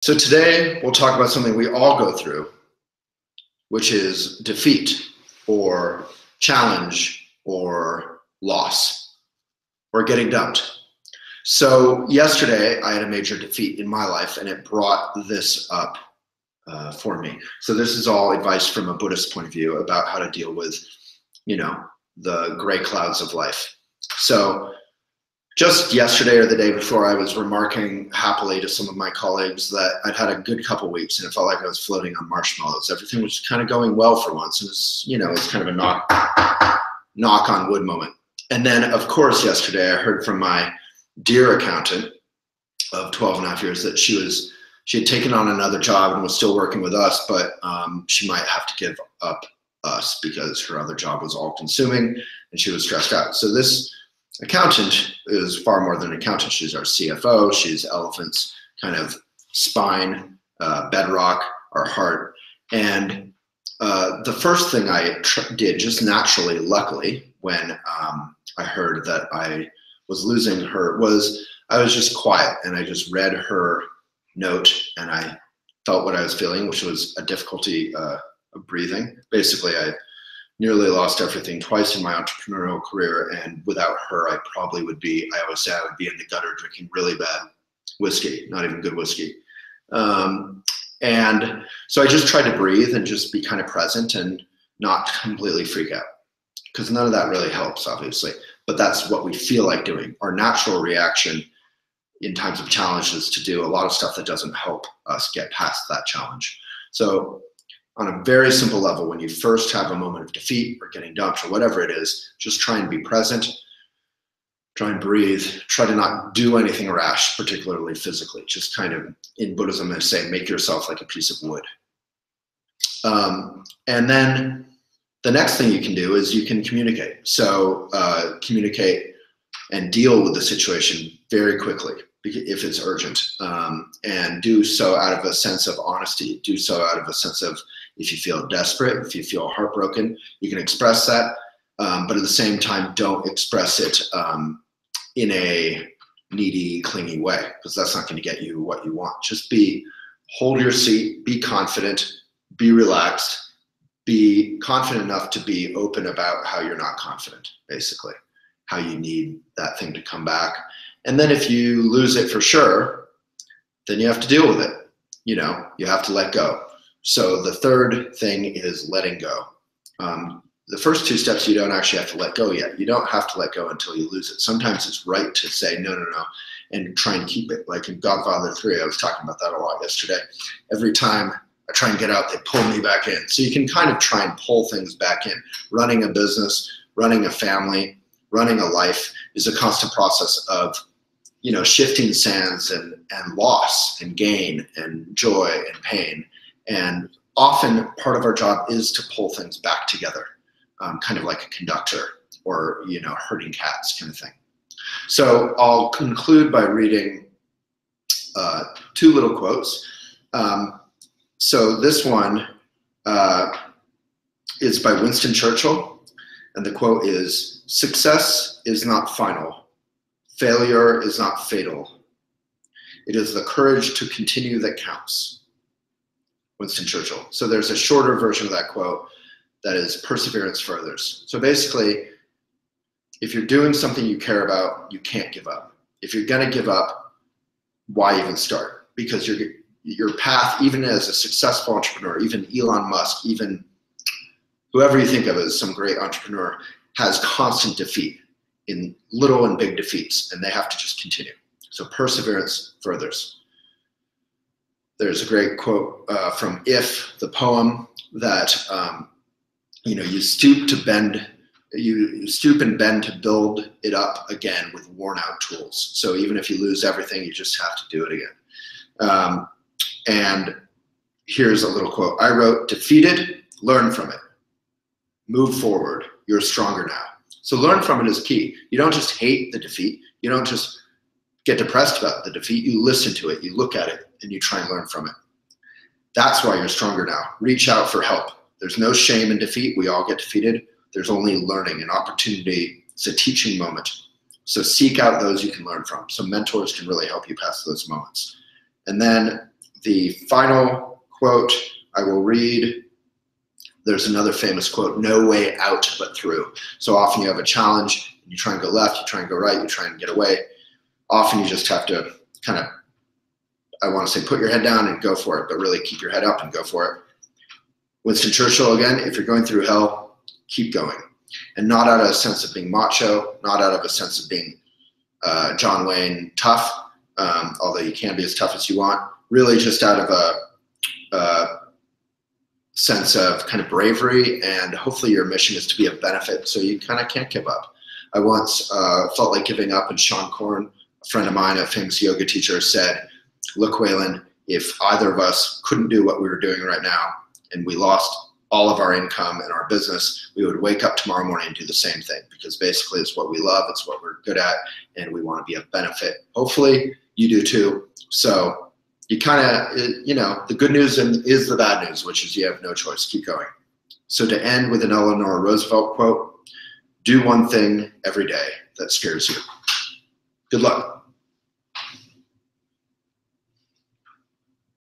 So today we'll talk about something we all go through, which is defeat or challenge or loss or getting dumped. So yesterday I had a major defeat in my life and it brought this up for me. So this is all advice from a Buddhist point of view about how to deal with, the gray clouds of life. So just yesterday or the day before, I was remarking happily to some of my colleagues that I'd had a good couple of weeks and it felt like I was floating on marshmallows. Everything was kind of going well for once. It was kind of a knock on wood moment. And then, of course, yesterday I heard from my dear accountant of 12 and a half years that she had taken on another job and was still working with us, but she might have to give up us because her other job was all consuming and she was stressed out. So this accountant is far more than an accountant. She's our CFO. She's Elephant's kind of spine, bedrock, our heart. And the first thing I did, just naturally, luckily, when I heard that I was losing her, was I was just quiet and I just read her note and I felt what I was feeling, which was a difficulty of breathing. Basically, I nearly lost everything twice in my entrepreneurial career, and without her, I probably would be, I always say I would be in the gutter drinking really bad whiskey, not even good whiskey. And so I just tried to breathe and just be kind of present and not completely freak out, because none of that really helps, obviously, but that's what we feel like doing. Our natural reaction in times of challenge is to do a lot of stuff that doesn't help us get past that challenge. So on a very simple level, when you first have a moment of defeat or getting dumped or whatever it is, just try and be present, try and breathe, try to not do anything rash, particularly physically. Just kind of, in Buddhism, they say, make yourself like a piece of wood. And then the next thing you can do is you can communicate. So communicate and deal with the situation very quickly if it's urgent, and do so out of a sense of honesty, do so out of a sense of, if you feel desperate, if you feel heartbroken, you can express that, but at the same time, don't express it in a needy, clingy way, because that's not going to get you what you want. Just hold your seat, be confident, be relaxed, be confident enough to be open about how you're not confident, basically, how you need that thing to come back. And then if you lose it for sure, then you have to deal with it. You have to let go. So the third thing is letting go. The first two steps, you don't actually have to let go yet. You don't have to let go until you lose it. Sometimes it's right to say, no, and try and keep it. Like in Godfather 3, I was talking about that a lot yesterday. Every time I try and get out, they pull me back in. So you can kind of try and pull things back in. Running a business, running a family, running a life is a constant process of shifting sands and loss and gain and joy and pain. And often part of our job is to pull things back together, kind of like a conductor or, herding cats kind of thing. So I'll conclude by reading two little quotes. So this one is by Winston Churchill. And the quote is, "Success is not final. Failure is not fatal. It is the courage to continue that counts." Winston Churchill. So there's a shorter version of that quote that is, perseverance furthers. So basically, if you're doing something you care about, you can't give up. If you're going to give up, why even start? Because your path, even as a successful entrepreneur, even Elon Musk, even whoever you think of as some great entrepreneur, has constant defeat in little and big defeats, and they have to just continue. So perseverance furthers. There's a great quote from If, the poem, that you stoop and bend to build it up again with worn out tools. So even if you lose everything, you just have to do it again. And here's a little quote I wrote: "Defeated, learn from it. Move forward. You're stronger now." So learn from it is key. You don't just hate the defeat. You don't just get depressed about the defeat. You listen to it, you look at it, and you try and learn from it. That's why you're stronger now. Reach out for help. There's no shame in defeat. We all get defeated. There's only learning, an opportunity. It's a teaching moment. So seek out those you can learn from. So mentors can really help you pass those moments. And then The final quote I will read, there's another famous quote, no way out but through. So often you have a challenge, you try and go left, you try and go right, you try and get away. Often you just have to kind of, I want to say, put your head down and go for it, but really keep your head up and go for it. Winston Churchill, again, if you're going through hell, keep going. And not out of a sense of being macho, not out of a sense of being John Wayne tough, although you can be as tough as you want, really just out of a sense of kind of bravery, and hopefully your mission is to be of benefit, so you kind of can't give up. I once felt like giving up, and Sean Korn, a friend of mine, a famous yoga teacher, said, look, Waylon, if either of us couldn't do what we were doing right now, and we lost all of our income and our business, we would wake up tomorrow morning and do the same thing, because basically it's what we love, it's what we're good at, and we want to be of benefit. Hopefully you do too. So you kind of, you know, the good news is the bad news, which is you have no choice. Keep going. So to end with an Eleanor Roosevelt quote, do one thing every day that scares you. Good luck.